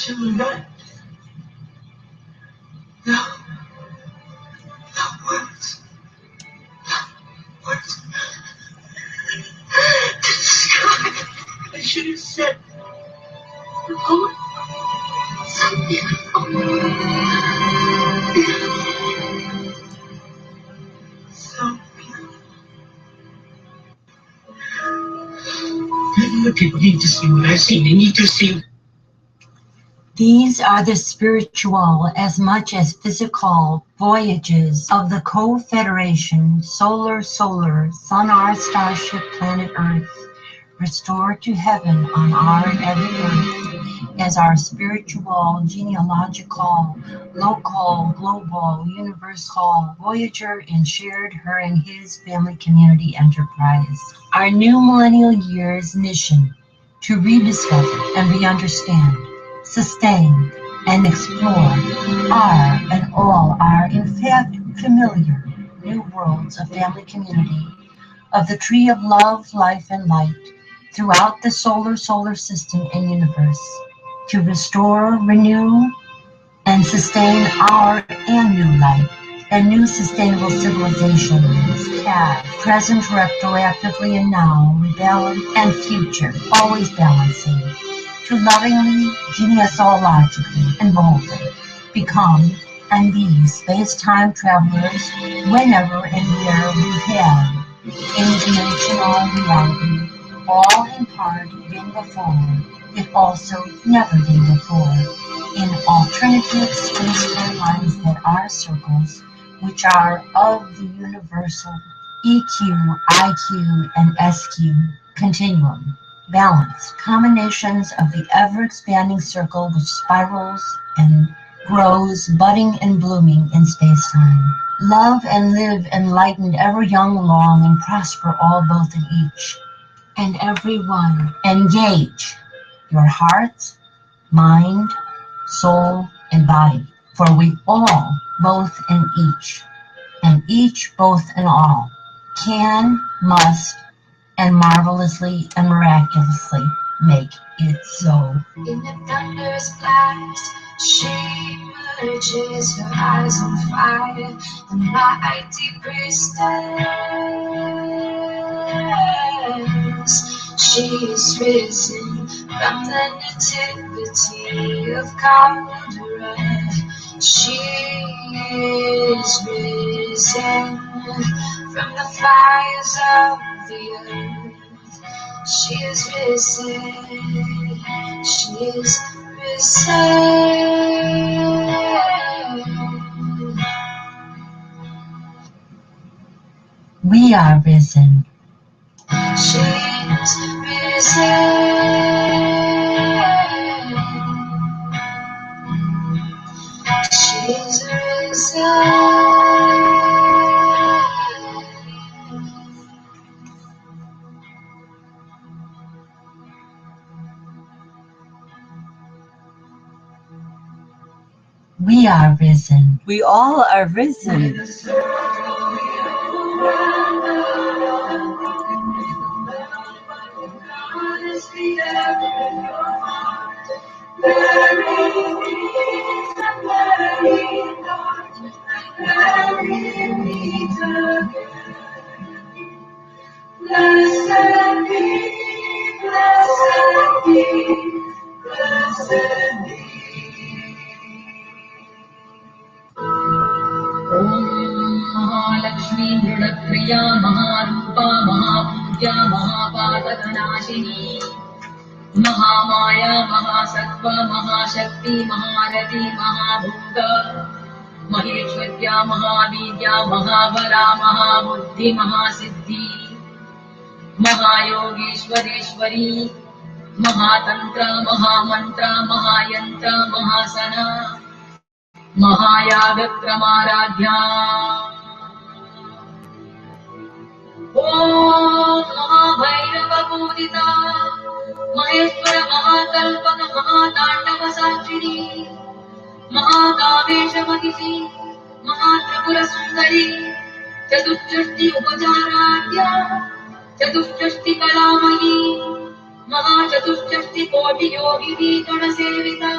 Actually, not. No. No words. No words. To describe. I should have said. Oh, so beautiful. So beautiful. The people need to see what I've seen. They need to see. These are the spiritual as much as physical voyages of the Co-Federation Solar Sun-Our Starship Planet Earth, restored to heaven on our and every earth, as our spiritual, genealogical, local, global, universal voyager in shared her and his family community enterprise. Our new millennial year's mission to rediscover and re-understand, sustain, and explore our and all our in fact familiar new worlds of family community, of the tree of love, life, and light throughout the solar system and universe, to restore, renew, and sustain our and new life and new sustainable civilizations, past, present, retroactively, and now, rebalance, and future, always balancing, to lovingly, genealogically, and boldly become and be space-time travelers whenever and where we have interdimensional reality, all in part been before, if also never been before, in alternative space timelines that are circles, which are of the universal EQ, IQ, and SQ continuum, balanced combinations of the ever-expanding circle which spirals and grows, budding and blooming in space-time. Love and live enlightened, ever young, long, and prosper all both in each and every one. Engage your hearts, mind, soul, and body, for we all, both and each, both and all, can, must, and marvelously and miraculously make it so. In the thunderous blast, she emerges, her eyes on fire, the mighty priestess. She is risen from the nativity of Kandra. She is risen from the fires of the earth. She is risen. She is risen. We are risen. She is risen. She is risen. We are risen. We all are risen. Blessed be, blessed be, blessed be. Mahalakshmi मृडप्रिया महारूपा महापूज्या महापातकनाशिनी Mahamaya महासत्त्व महाशक्ति महारथी महाभूत महेश्वर्या महावीर्या महाबला महाबुद्धि महासिद्धि महायोगेश्वरेश्वरी महातंत्र महामंत्र महायंत्र महासना महायागक्रमाराध्या ओम महाभैरवपूजिता महेश्वर महाकल्पक महातांडव साक्षिणी महाकामेशमतिथि महात्रिपुरसुन्दरी चतुष्षष्टि उपचाराढ्या चतुष्षष्टि कलामयी महाचतुष्षष्टि कोटि योगिनी गणसेविता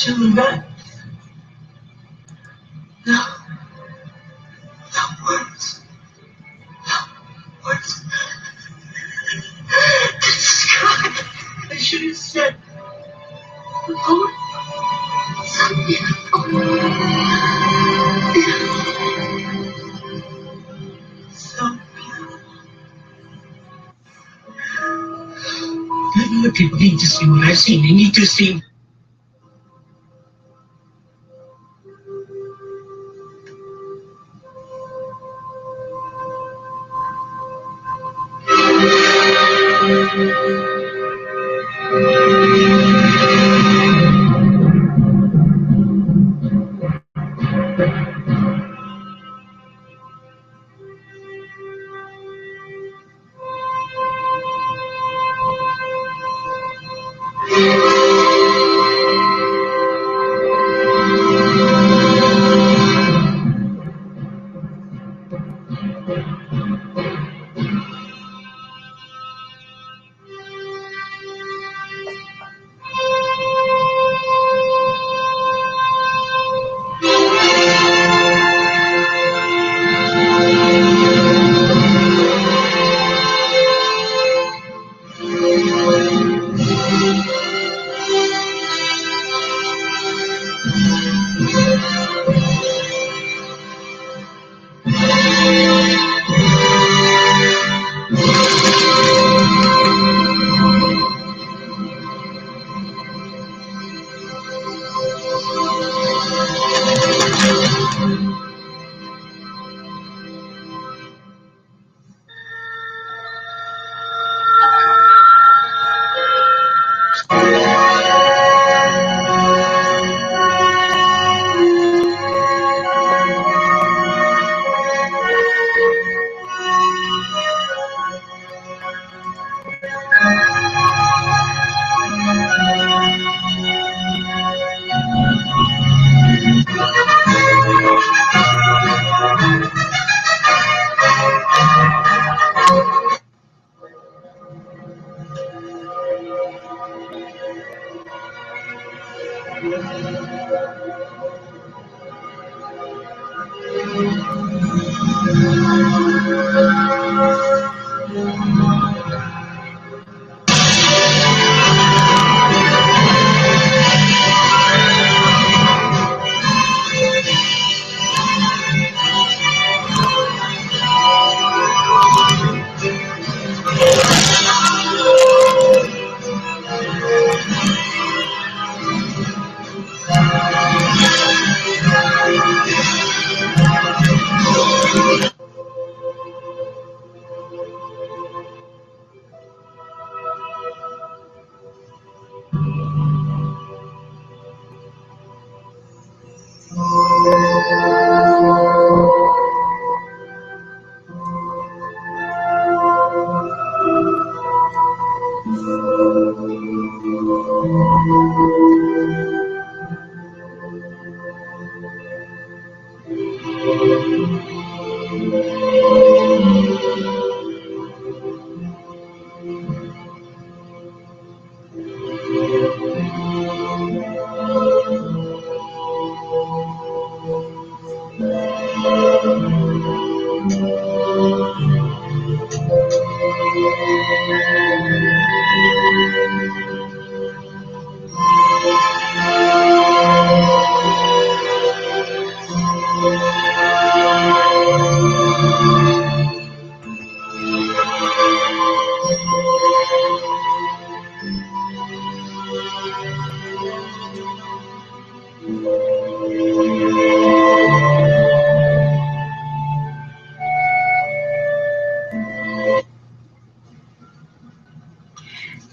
Soon back. No. That works. Works. God, I should have said. Oh, so beautiful. So beautiful. The people need to see what I've seen. They need to see.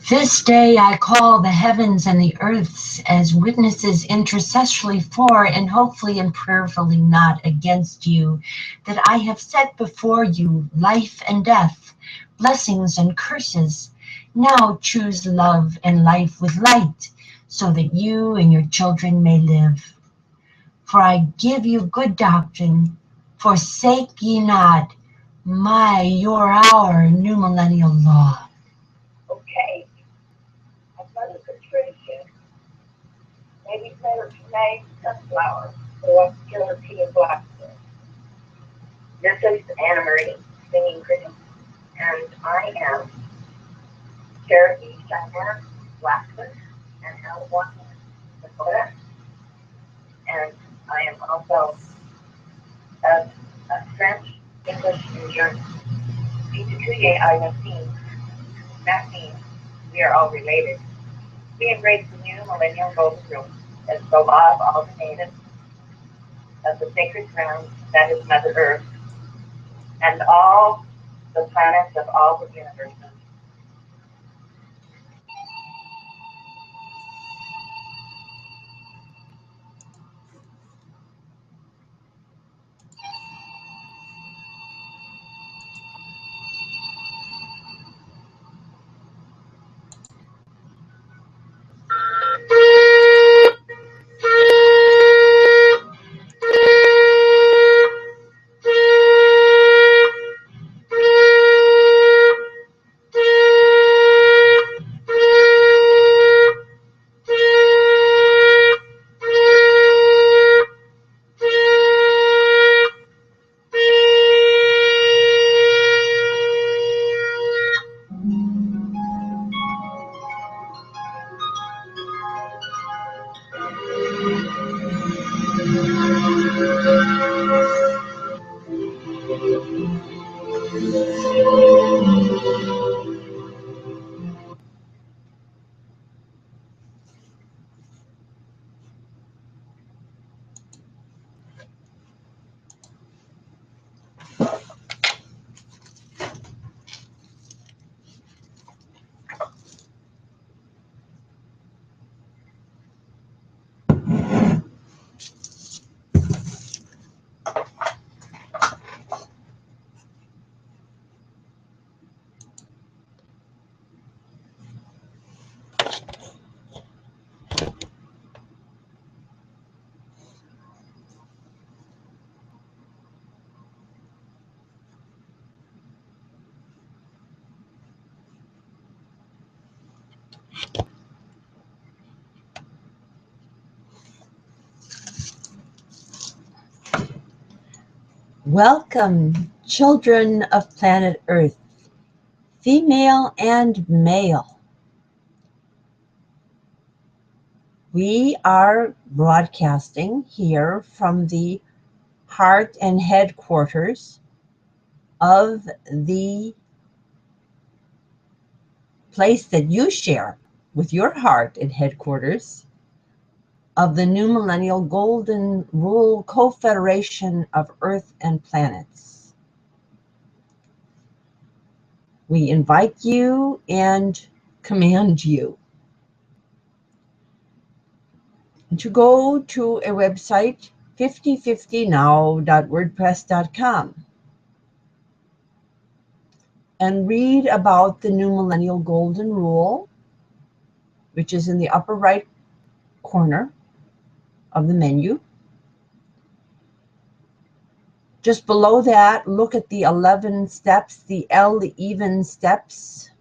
This day I call the heavens and the earths as witnesses intercessorily for and hopefully and prayerfully not against you, that I have set before you life and death, blessings and curses. Now choose love and life with light, so that you and your children may live. For I give you good doctrine, forsake ye not your, our new millennial law. Okay. Mother Patricia, maybe May sunflower, who wants killer tea and blackberry. This is Anna Marie, singing cricket, and I am Cherokee, Cheyenne, Blackfoot, and Algonquin, Dakota. And I am also a French, English, and German. Pitukuye Ayasine, Maxine, we are all related. We embrace the new millennial golden rule as the law of all the natives of the sacred ground that is Mother Earth and all the planets of all the universes. Welcome, children of planet Earth, female and male. We are broadcasting here from the heart and headquarters of the place that you share with your heart and headquarters of the New Millennial Golden Rule Co-Federation of Earth and Planets. We invite you and command you to go to a website, 5050now.wordpress.com, and read about the New Millennial Golden Rule, which is in the upper right corner of the menu. Just below that, look at the 11 steps, the L-even steps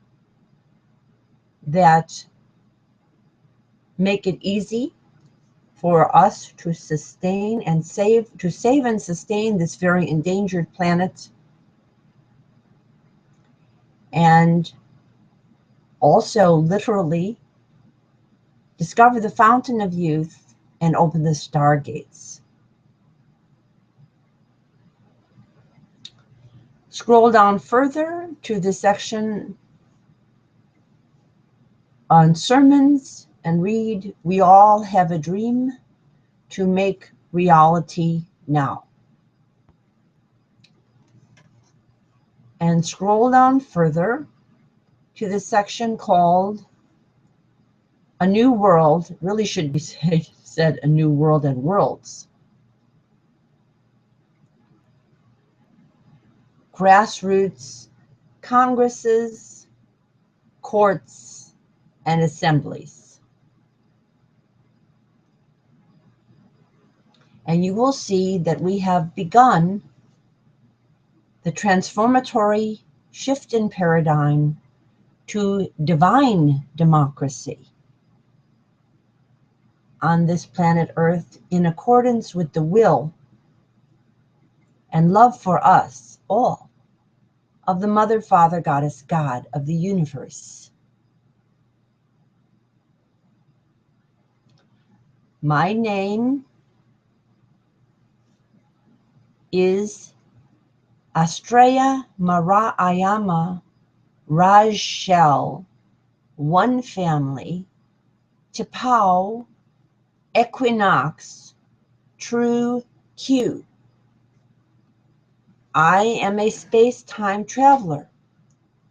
that make it easy for us to sustain and save and sustain this very endangered planet, and also literally discover the fountain of youth and open the stargates. Scroll down further to the section on sermons and read, "We all have a dream to make reality now." And scroll down further to the section called A New World. Really should be said A New World and Worlds. Grassroots, congresses, courts, and assemblies. And you will see that we have begun the transformatory shift in paradigm to divine democracy. on this planet Earth in accordance with the will and love for us all of the Mother, Father, Goddess, God of the universe. My name is Astrea Mara Ayama Rajshel, one family, Tipau, Equinox, True Q. I am a space-time traveler,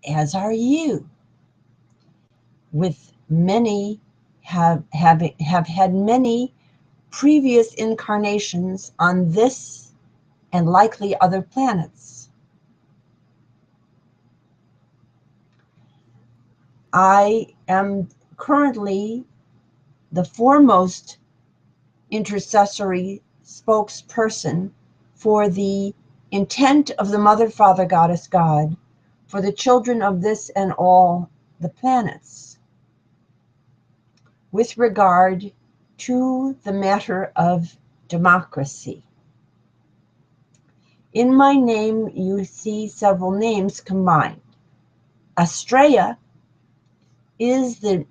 as are you, with many have had many previous incarnations on this and likely other planets. I am currently the foremost intercessory spokesperson for the intent of the Mother, Father, Goddess, God, for the children of this and all the planets, with regard to the matter of democracy. In my name, you see several names combined. Astrea is the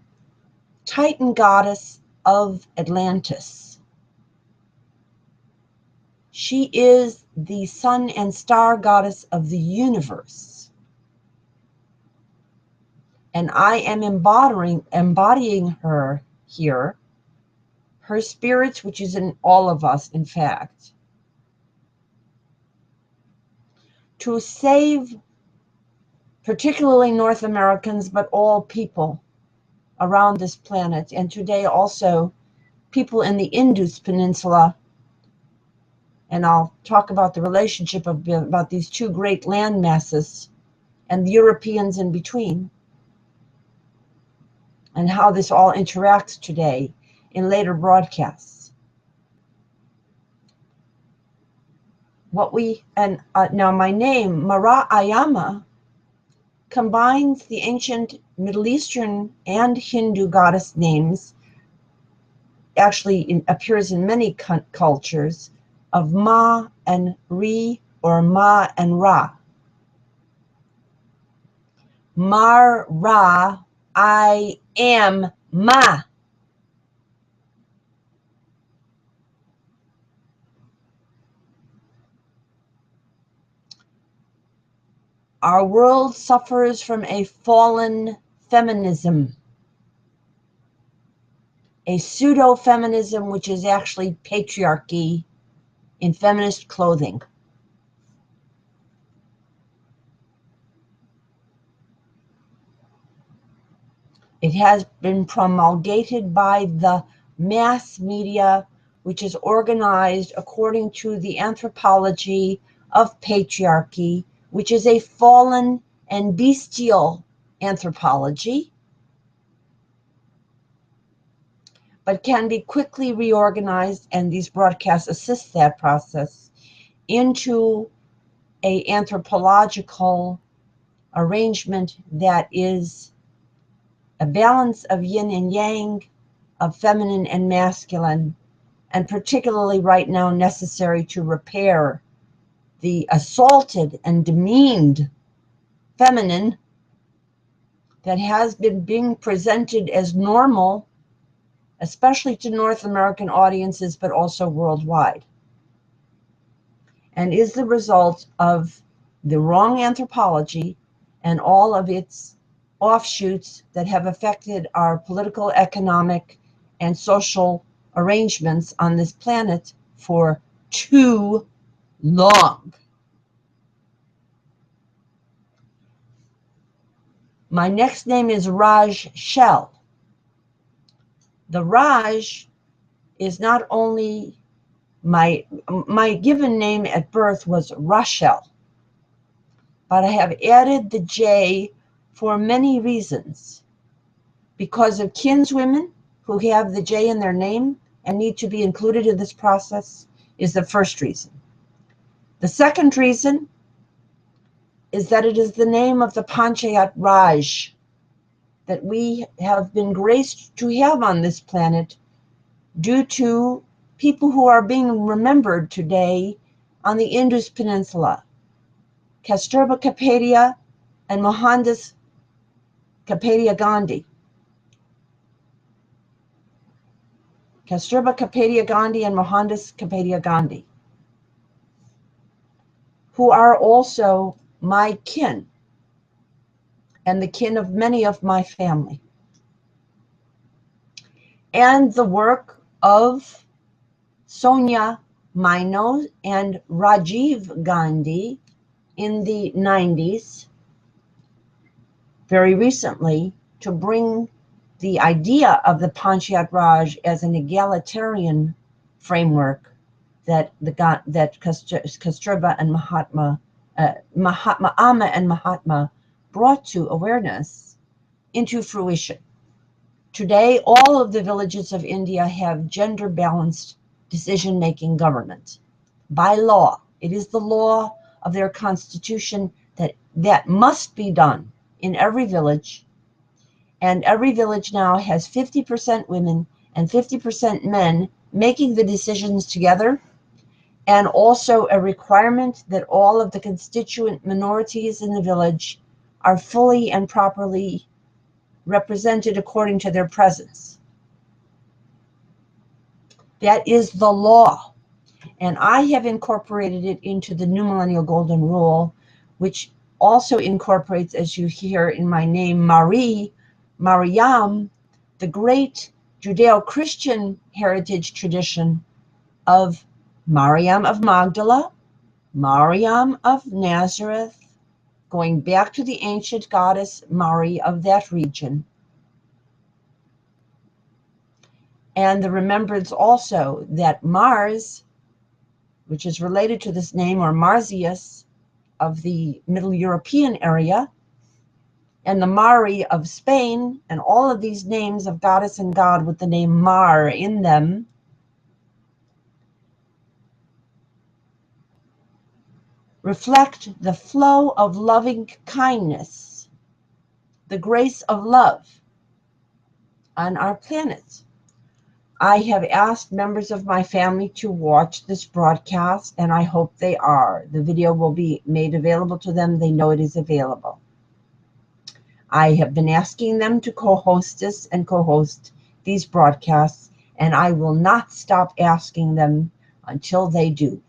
Titan goddess of Atlantis. She is the sun and star goddess of the universe. And I am embodying her here, her spirit, which is in all of us, in fact, to save particularly North Americans, but all people around this planet, and today also people in the Indus Peninsula. And I'll talk about the relationship about these two great land masses and the Europeans in between, and how this all interacts today in later broadcasts. Now my name, Mara Ayama, combines the ancient Middle Eastern and Hindu goddess names, actually appears in many cultures, of Ma and Re, or Ma and Ra. Mar Ra, I am Ma. Our world suffers from a fallen feminism, a pseudo-feminism which is actually patriarchy in feminist clothing. It has been promulgated by the mass media, which is organized according to the anthropology of patriarchy, which is a fallen and bestial anthropology, but can be quickly reorganized, and these broadcasts assist that process, into an anthropological arrangement that is a balance of yin and yang, of feminine and masculine, and particularly right now necessary to repair the assaulted and demeaned feminine that has been being presented as normal, especially to North American audiences, but also worldwide, and is the result of the wrong anthropology and all of its offshoots that have affected our political, economic, and social arrangements on this planet for too long. My next name is Rajshel. The Raj is not only my given name at birth was Rachel, but I have added the J for many reasons. Because of kinswomen who have the J in their name and need to be included in this process is the first reason. The second reason is that it is the name of the Panchayat Raj that we have been graced to have on this planet due to people who are being remembered today on the Indus Peninsula, Kasturba Kapadia and Mohandas Kapadia Gandhi. Kasturba Kapadia Gandhi and Mohandas Kapadia Gandhi, who are also my kin and the kin of many of my family. And the work of Sonia Maino and Rajiv Gandhi in the 90s, very recently, to bring the idea of the Panchayat Raj as an egalitarian framework that Kasturba and Mahatma Amma and Mahatma brought to awareness into fruition. Today, all of the villages of India have gender-balanced decision-making government. By law, it is the law of their constitution that must be done in every village. And every village now has 50% women and 50% men making the decisions together, and also a requirement that all of the constituent minorities in the village are fully and properly represented according to their presence. That is the law. And I have incorporated it into the New Millennial Golden Rule, which also incorporates, as you hear in my name, Mariam, the great Judeo-Christian heritage tradition of Mariam of Magdala, Mariam of Nazareth, going back to the ancient goddess Mari of that region. And the remembrance also that Mars, which is related to this name, or Marsyas of the Middle European area, and the Mari of Spain, and all of these names of goddess and god with the name Mar in them, reflect the flow of loving kindness, the grace of love on our planet. I have asked members of my family to watch this broadcast, and I hope they are. The video will be made available to them. They know it is available. I have been asking them to co-host this and co-host these broadcasts, and I will not stop asking them until they do.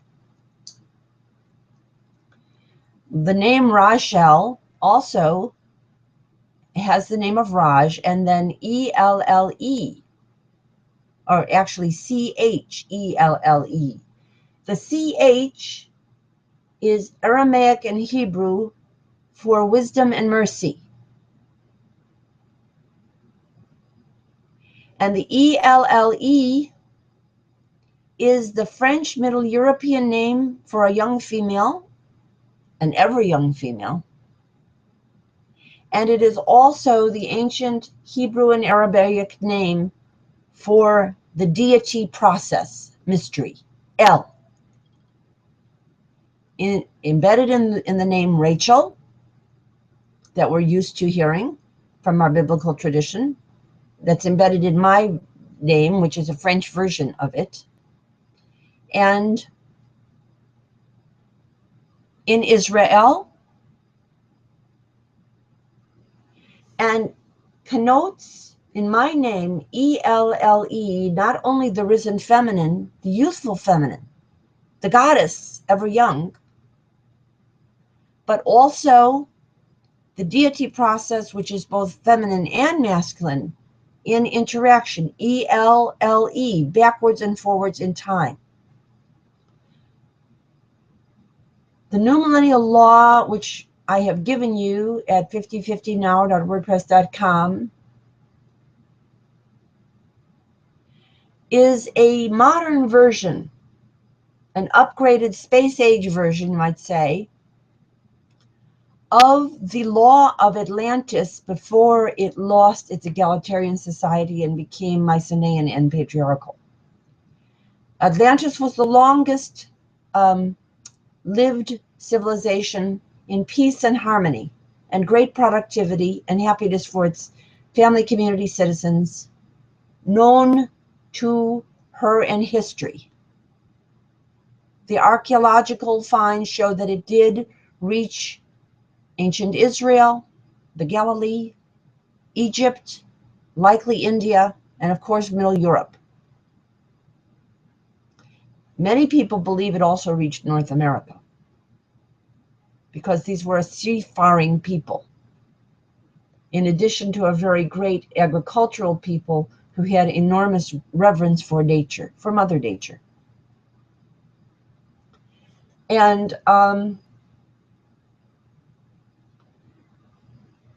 The name Rachel also has the name of Raj, and then E-L-L-E, or actually C-H-E-L-L-E. The C-H is Aramaic and Hebrew for wisdom and mercy. And the E-L-L-E is the French Middle European name for a young female, and every young female. And it is also the ancient Hebrew and Arabic name for the deity process, mystery, El. Embedded in the name Rachel, that we're used to hearing from our biblical tradition, that's embedded in my name, which is a French version of it, and in Israel, and connotes in my name, E-L-L-E, not only the risen feminine, the youthful feminine, the goddess ever young, but also the deity process, which is both feminine and masculine in interaction, E-L-L-E, backwards and forwards in time. The New Millennial Law, which I have given you at 5050now.wordpress.com, is a modern version, an upgraded space age version, you might say, of the law of Atlantis before it lost its egalitarian society and became Mycenaean and patriarchal. Atlantis was the longest lived civilization in peace and harmony and great productivity and happiness for its family, community, citizens, known to her in history. The archaeological finds show that it did reach ancient Israel, the Galilee, Egypt, likely India, and of course Middle Europe. Many people believe it also reached North America because these were a seafaring people, in addition to a very great agricultural people who had enormous reverence for nature, for Mother Nature. And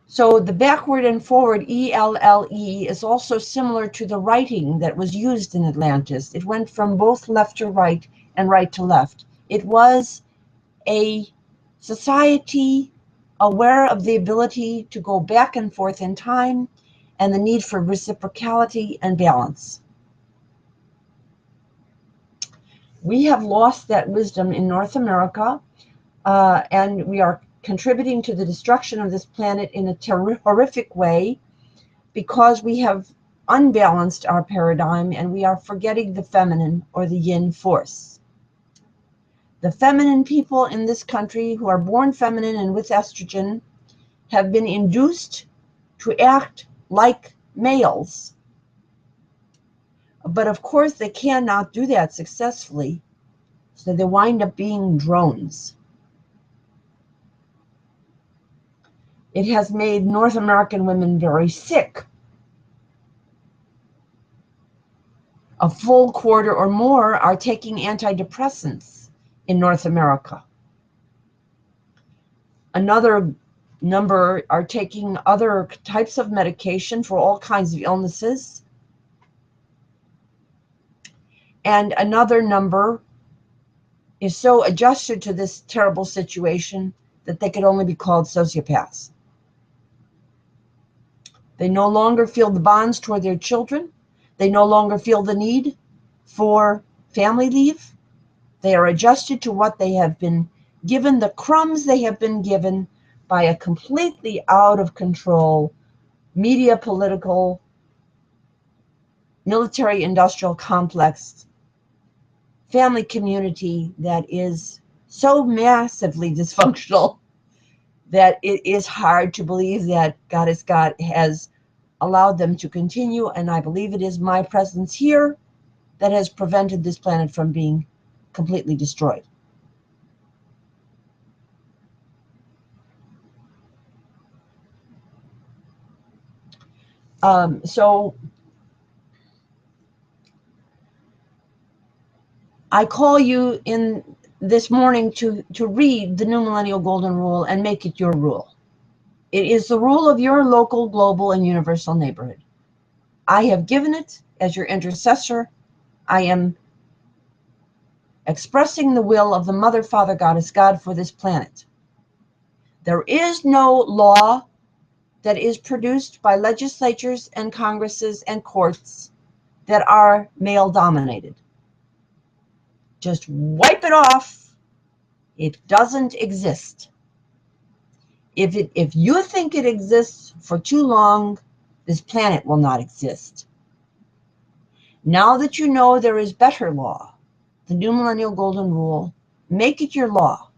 so the backward and forward, E-L-L-E, is also similar to the writing that was used in Atlantis. It went from both left to right and right to left. It was a society aware of the ability to go back and forth in time and the need for reciprocality and balance. We have lost that wisdom in North America, and we are contributing to the destruction of this planet in a horrific way because we have unbalanced our paradigm and we are forgetting the feminine or the yin force. The feminine people in this country who are born feminine and with estrogen have been induced to act like males. But of course they cannot do that successfully, so they wind up being drones. It has made North American women very sick. A full quarter or more are taking antidepressants in North America. Another number are taking other types of medication for all kinds of illnesses. And another number is so adjusted to this terrible situation that they could only be called sociopaths. They no longer feel the bonds toward their children. They no longer feel the need for family leave. They are adjusted to what they have been given, the crumbs they have been given by a completely out of control media, political, military industrial complex, family community that is so massively dysfunctional that it is hard to believe that Goddess God has allowed them to continue. And I believe it is my presence here that has prevented this planet from being completely destroyed. So I call you in this morning to read the New Millennial Golden Rule and make it your rule. It is the rule of your local, global, and universal neighborhood. I have given it as your intercessor. I am expressing the will of the Mother, Father, Goddess, God for this planet. There is no law that is produced by legislatures and congresses and courts that are male-dominated. Just wipe it off. It doesn't exist. If you think it exists for too long, this planet will not exist. Now that you know there is better law, the New Millennial Golden Rule, make it your law.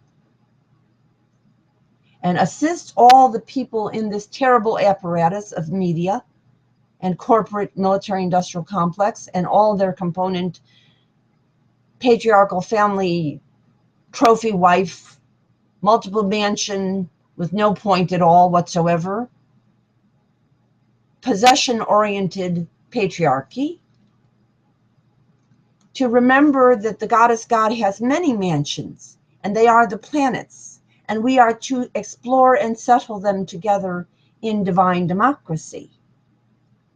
And assist all the people in this terrible apparatus of media and corporate military industrial complex and all their component patriarchal family, trophy wife, multiple mansion with no point at all whatsoever, possession-oriented patriarchy, to remember that the Goddess God has many mansions, and they are the planets, and we are to explore and settle them together in divine democracy,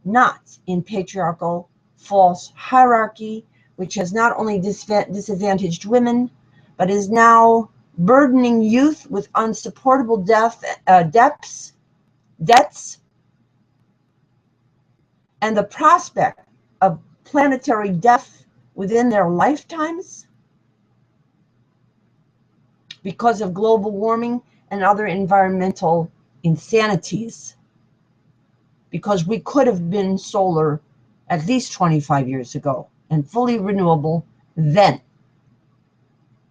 not in patriarchal false hierarchy, which has not only disadvantaged women, but is now burdening youth with unsupportable debts, and the prospect of planetary death within their lifetimes because of global warming and other environmental insanities, because we could have been solar at least 25 years ago. and fully renewable then.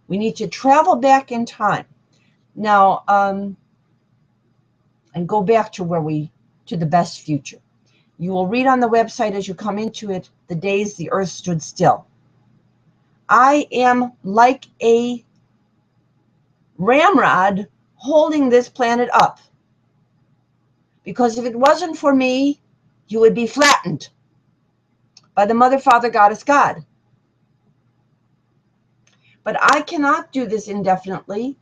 We need to travel back in time now and go back to to the best future. You will read on the website as you come into it the days the earth stood still. I am like a ramrod holding this planet up, because if it wasn't for me, you would be flattened by the Mother, Father, Goddess, God. But I cannot do this indefinitely.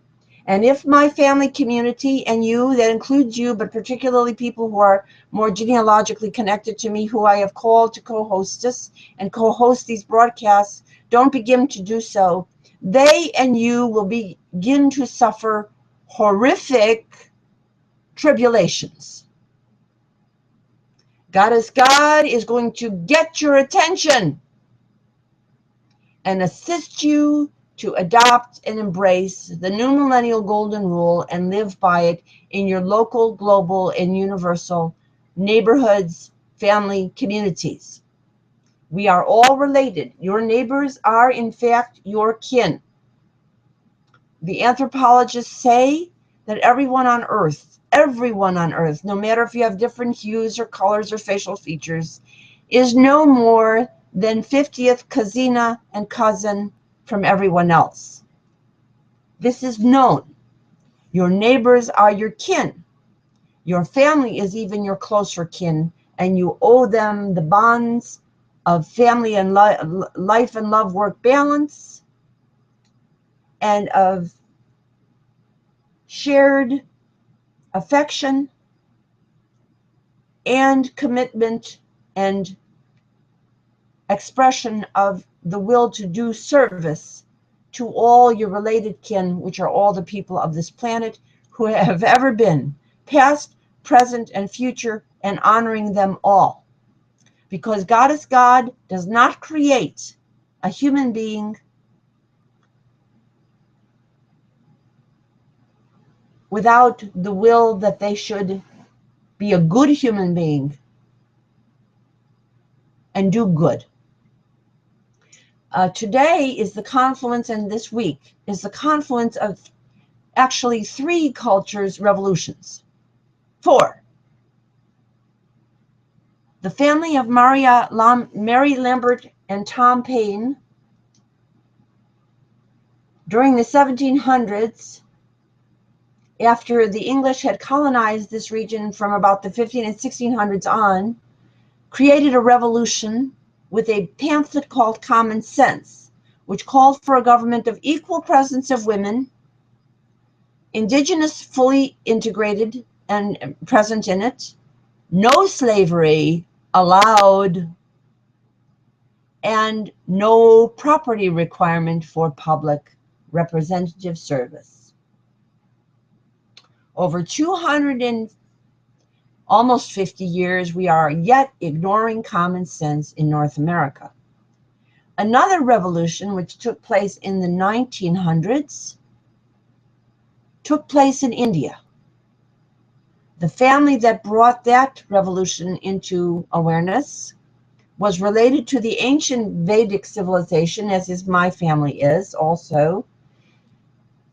And if my family community and you, that includes you, but particularly people who are more genealogically connected to me, who I have called to co-host this and co-host these broadcasts, don't begin to do so, they and you will begin to suffer horrific tribulations. Goddess God is going to get your attention and assist you to adopt and embrace the new millennial golden rule and live by it in your local, global, and universal neighborhoods, family, communities. We are all related. Your neighbors are, in fact, your kin. The anthropologists say that everyone on earth, no matter if you have different hues or colors or facial features, is no more than 50th cousina and cousin from everyone else. This is known. Your neighbors are your kin. Your family is even your closer kin, and you owe them the bonds of family and life and love work balance, and of shared affection and commitment and expression of the will to do service to all your related kin, which are all the people of this planet who have ever been, past, present, and future, and honoring them all. Because Goddess God does not create a human being without the will that they should be a good human being and do good. Today is the confluence, and this week is the confluence of actually 3 cultures' revolutions. 4. The family of Mary Lambert and Tom Paine during the 1700s, after the English had colonized this region from about the 15 and 1600s on, created a revolution with a pamphlet called Common Sense, which called for a government of equal presence of women, indigenous fully integrated and present in it, no slavery allowed, and no property requirement for public representative service. Over 200 and almost 50 years, we are yet ignoring common sense in North America. Another revolution, which took place in the 1900s, took place in India. The family that brought that revolution into awareness was related to the ancient Vedic civilization, as is my family is also,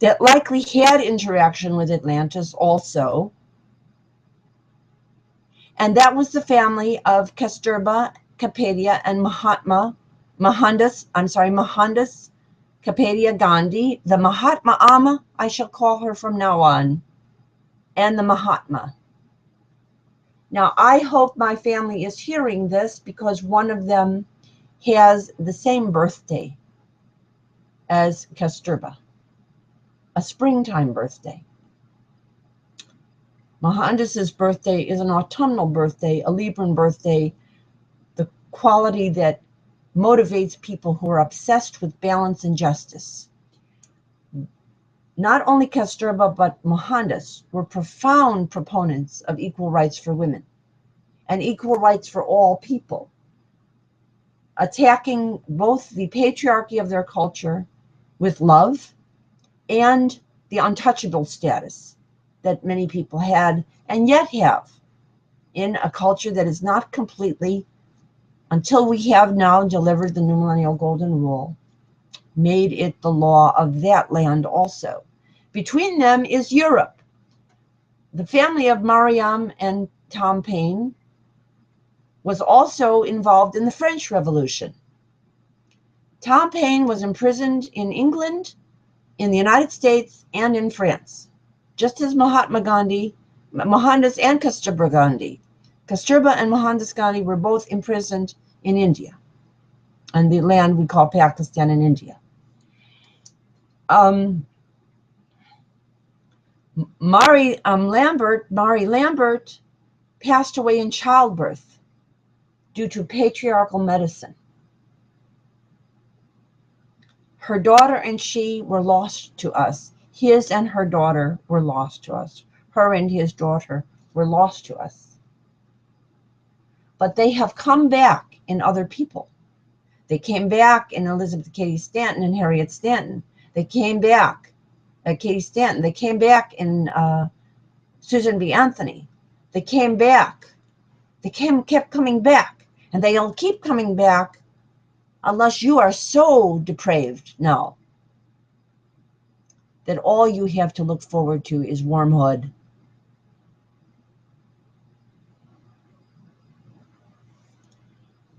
that likely had interaction with Atlantis also. And that was the family of Kasturba, Kapadia, and Mohandas Kapadia Gandhi, the Mahatma Amma, I shall call her from now on, and the Mahatma. Now, I hope my family is hearing this, because one of them has the same birthday as Kasturba, a springtime birthday. Mohandas's birthday is an autumnal birthday, a Libran birthday, the quality that motivates people who are obsessed with balance and justice. Not only Kasturba, but Mohandas were profound proponents of equal rights for women and equal rights for all people, attacking both the patriarchy of their culture with love and the untouchable status that many people had and yet have in a culture that is not completely until we have now delivered the New Millennial Golden Rule, made it the law of that land also. Between them is Europe. The family of Mariam and Tom Paine was also involved in the French Revolution. Tom Paine was imprisoned in England, in the United States, and in France, just as Mahatma Gandhi, Mohandas and Kasturba Gandhi. Kasturba and Mohandas Gandhi were both imprisoned in India, and the land we call Pakistan and India. Mary Lambert passed away in childbirth due to patriarchal medicine. Her daughter and she were lost to us. His and her daughter were lost to us. Her and his daughter were lost to us. But they have come back in other people. They came back in Elizabeth Cady Stanton and Harriet Stanton. They came back at Cady Stanton. They came back in Susan B. Anthony. They came back. They kept coming back. And they'll keep coming back unless you are so depraved now that all you have to look forward to is wormhood.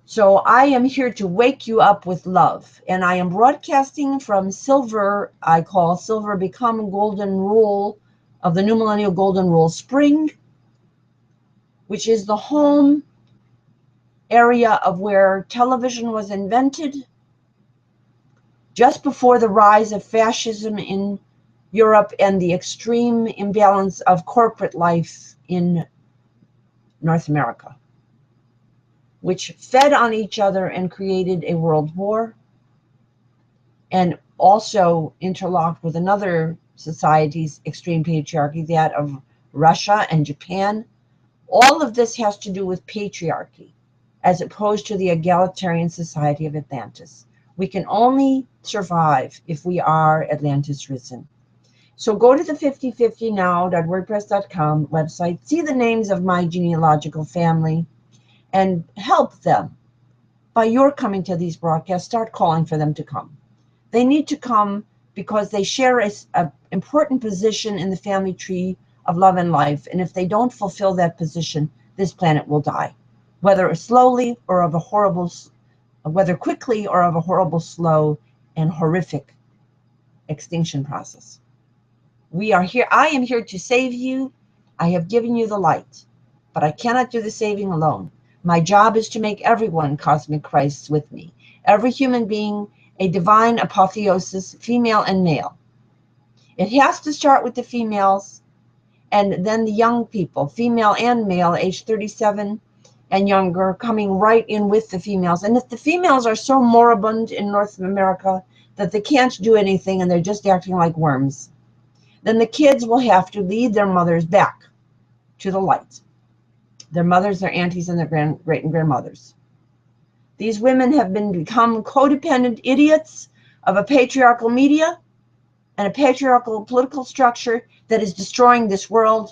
So I am here to wake you up with love. And I am broadcasting from Silver, I call Silver Become Golden Rule of the New Millennial Golden Rule Spring, which is the home area of where television was invented just before the rise of fascism in Europe and the extreme imbalance of corporate life in North America, which fed on each other and created a world war, and also interlocked with another society's extreme patriarchy, that of Russia and Japan. All of this has to do with patriarchy, as opposed to the egalitarian society of Atlantis. We can only survive if we are Atlantis risen. So go to the 5050now.wordpress.com website, see the names of my genealogical family, and help them. By your coming to these broadcasts, start calling for them to come. They need to come because they share an important position in the family tree of love and life. And if they don't fulfill that position, this planet will die, whether slowly or of a horrible, whether quickly or of a horrible, slow, and horrific extinction process. We are here. I am here to save you. I have given you the light, but I cannot do the saving alone. My job is to make everyone cosmic Christs with me. Every human being a divine apotheosis, female and male. It has to start with the females, and then the young people, female and male, age 37 and younger, coming right in with the females. And if the females are so moribund in North America that they can't do anything and they're just acting like worms, then the kids will have to lead their mothers back to the light. Their mothers, their aunties, and their great and grandmothers. These women have become codependent idiots of a patriarchal media and a patriarchal political structure that is destroying this world.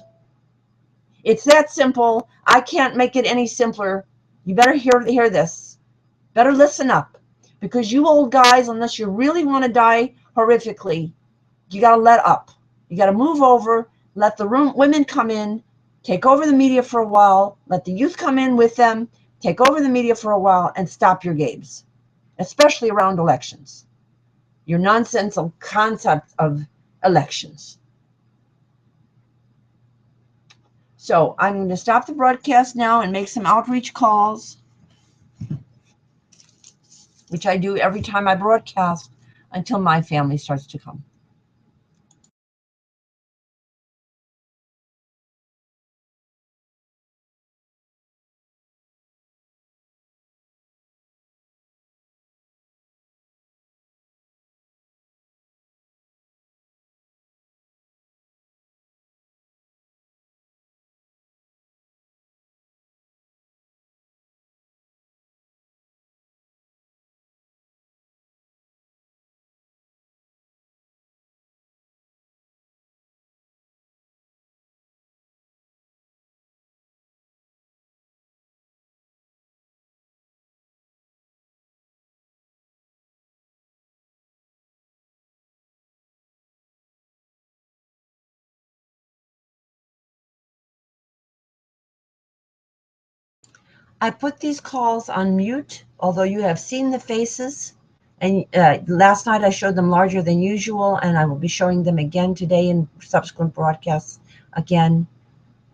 It's that simple. I can't make it any simpler. You better hear this. Better listen up. Because you old guys, unless you really want to die horrifically, you got to let up. You got to move over, let the women come in, take over the media for a while, let the youth come in with them, take over the media for a while, and stop your games, especially around elections. Your nonsensical concept of elections. So I'm going to stop the broadcast now and make some outreach calls, which I do every time I broadcast until my family starts to come. I put these calls on mute, although you have seen the faces. And last night I showed them larger than usual, and I will be showing them again today in subsequent broadcasts. Again,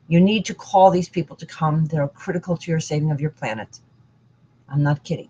you need to call these people to come. They're critical to your saving of your planet. I'm not kidding.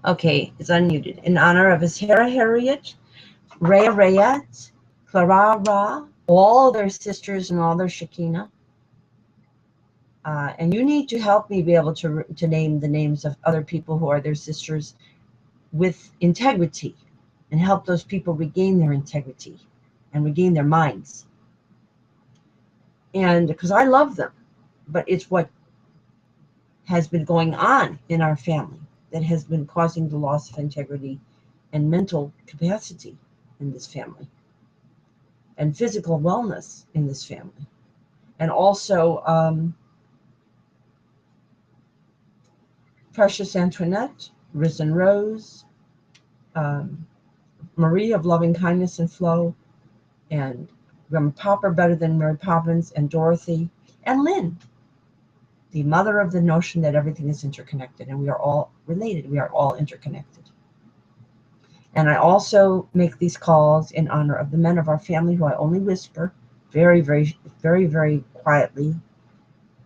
Okay, it's unmuted. In honor of Ashera Harriet, Rhea, Clara, all their sisters and all their Shekinah. And you need to help me be able to name the names of other people who are their sisters with integrity, and help those people regain their integrity and regain their minds. And because I love them, but it's what has been going on in our family that has been causing the loss of integrity and mental capacity in this family, and physical wellness in this family. And also Precious Antoinette, Risen Rose, Marie of Loving Kindness and Flow, and Grandma Popper Better Than Mary Poppins, and Dorothy, and Lynn, the mother of the notion that everything is interconnected and we are all related, we are all interconnected. And I also make these calls in honor of the men of our family who I only whisper very, very, very, very quietly,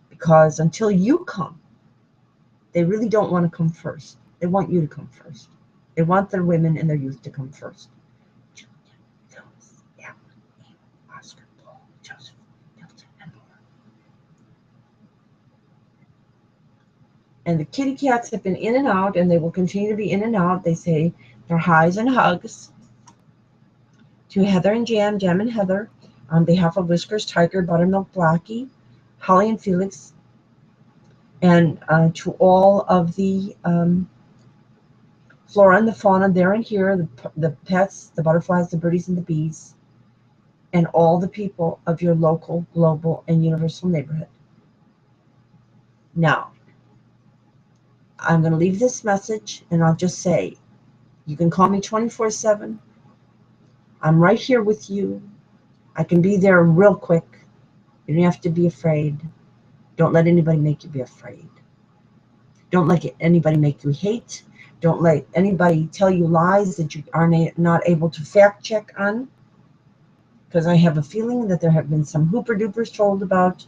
because until you come, they really don't want to come first. They want you to come first. They want their women and their youth to come first. Oscar, Paul, Joseph, Milton, and more. And the kitty cats have been in and out, and they will continue to be in and out. They say their highs and hugs to Heather and Jam, Jam and Heather, on behalf of Whiskers, Tiger, Buttermilk, Blackie, Holly and Felix, and to all of the flora and the fauna there and here, the pets, the butterflies, the birdies, and the bees, and all the people of your local, global, and universal neighborhood. Now, I'm going to leave this message, and I'll just say, you can call me 24/7. I'm right here with you. I can be there real quick. You don't have to be afraid. Don't let anybody make you be afraid. Don't let anybody make you hate. Don't let anybody tell you lies that you are not able to fact check on. Because I have a feeling that there have been some hooper dupers told about.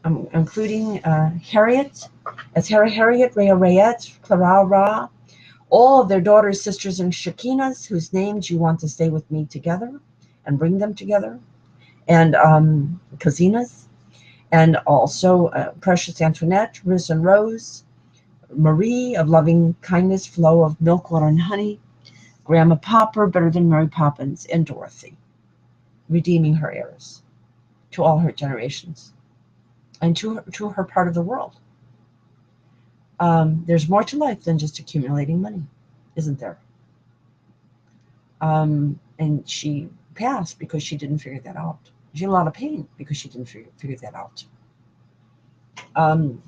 I'm including Harriet, as Harriet, Rayet, Clara, all of their daughters, sisters, and Shekinahs, whose names you want to stay with me together and bring them together, and Kazinas, and also Precious Antoinette, Riz and Rose, Marie of loving kindness, flow of milk, water, and honey, Grandma Popper, better than Mary Poppins, and Dorothy, redeeming her errors to all her generations and to her part of the world. There's more to life than just accumulating money, isn't there? And she passed because she didn't figure that out. She had a lot of pain because she didn't figure that out. And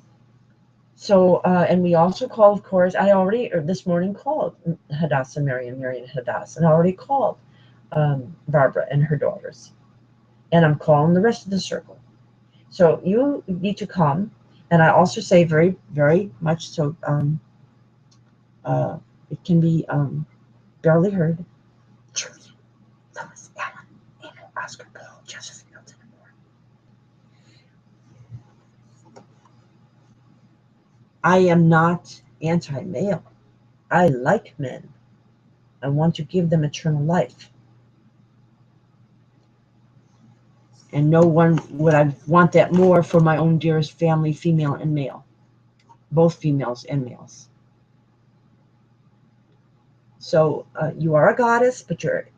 we also called, of course, I already, this morning, called Hadassah, Mary and Hadassah, and I already called Barbara and her daughters. And I'm calling the rest of the circle. So you need to come. And I also say very, very much so, it can be barely heard. Julian, Thomas, Alan, Amy, Oscar, Paul, Joseph, Milton, and more. I am not anti-male. I like men. I want to give them eternal life. And no one would I want that more for my own dearest family, female and male. Both females and males. So you are a goddess, but you're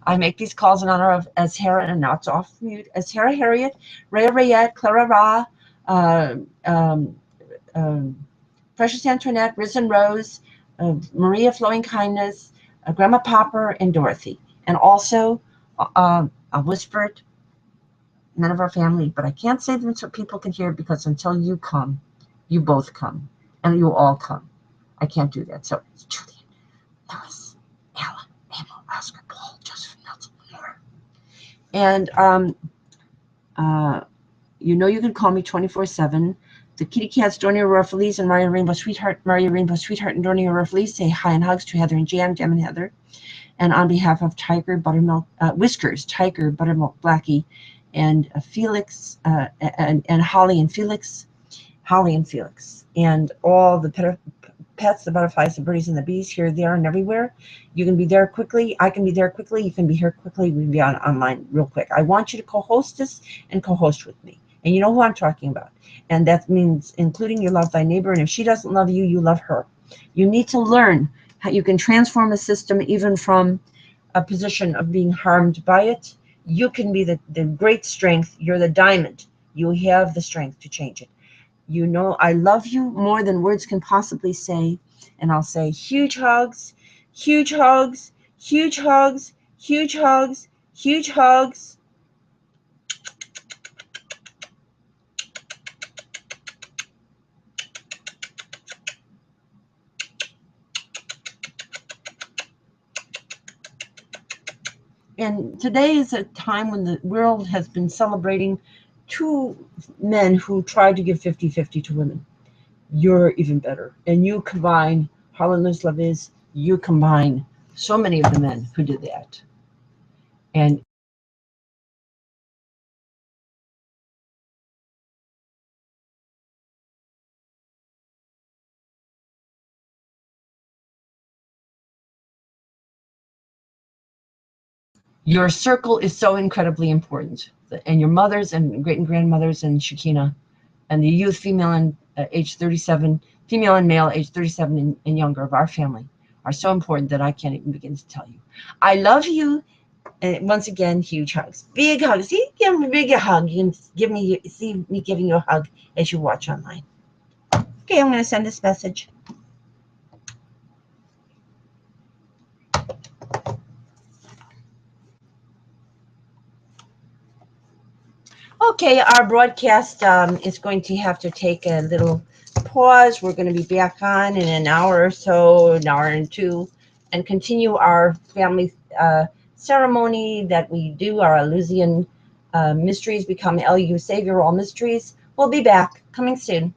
I make these calls in honor of Szhorter, and now it's off mute. Szhorter Harriet, Reall Rayette, Clara Ra, Precious Antoinette, Risen Rose, Maria Flowing Kindness, Grandma Popper, and Dorothy. And also, I'll whisper it, none of our family, but I can't say them so people can hear, because until you come, you both come, and you all come. I can't do that. So it's Julian, Lois, Ella, Abel, Oscar, Paul, Joseph, Nelson, more. And you know you can call me 24/7. The kitty cats, Dorney Aurora Feliz and Maria Rainbow Sweetheart, and Dorney Aurora Feliz say hi and hugs to Heather and Jam and Heather. And on behalf of Tiger, Buttermilk, Whiskers, Tiger, Buttermilk, Blackie, and Felix, and Holly and Felix, and all the pets, the butterflies, the birdies, and the bees here, there, and everywhere. You can be there quickly. I can be there quickly. You can be here quickly. We can be online real quick. I want you to co-host this and co-host with me. And you know who I'm talking about. And that means including you love thy neighbor. And if she doesn't love you, you love her. You need to learn how you can transform a system even from a position of being harmed by it. You can be the great strength. You're the diamond. You have the strength to change it. You know, I love you more than words can possibly say. And I'll say huge hugs, huge hugs, huge hugs, huge hugs, huge hugs. And today is a time when the world has been celebrating 2 men who tried to give 50-50 to women. You're even better. And you combine, Harlan Love is, you combine so many of the men who did that. And your circle is so incredibly important. And your mothers and great and grandmothers and Shekinah and the youth, female and age 37, female and male age 37 and younger of our family are so important that I can't even begin to tell you. I love you. And once again, huge hugs. Big hugs. See, give me a big hug. You can see me giving you a hug as you watch online. Okay, I'm going to send this message. Okay, our broadcast is going to have to take a little pause. We're going to be back on in an hour or so, an hour and 2, and continue our family ceremony that we do, our Eleusinian mysteries become LU Savior, all mysteries. We'll be back, coming soon.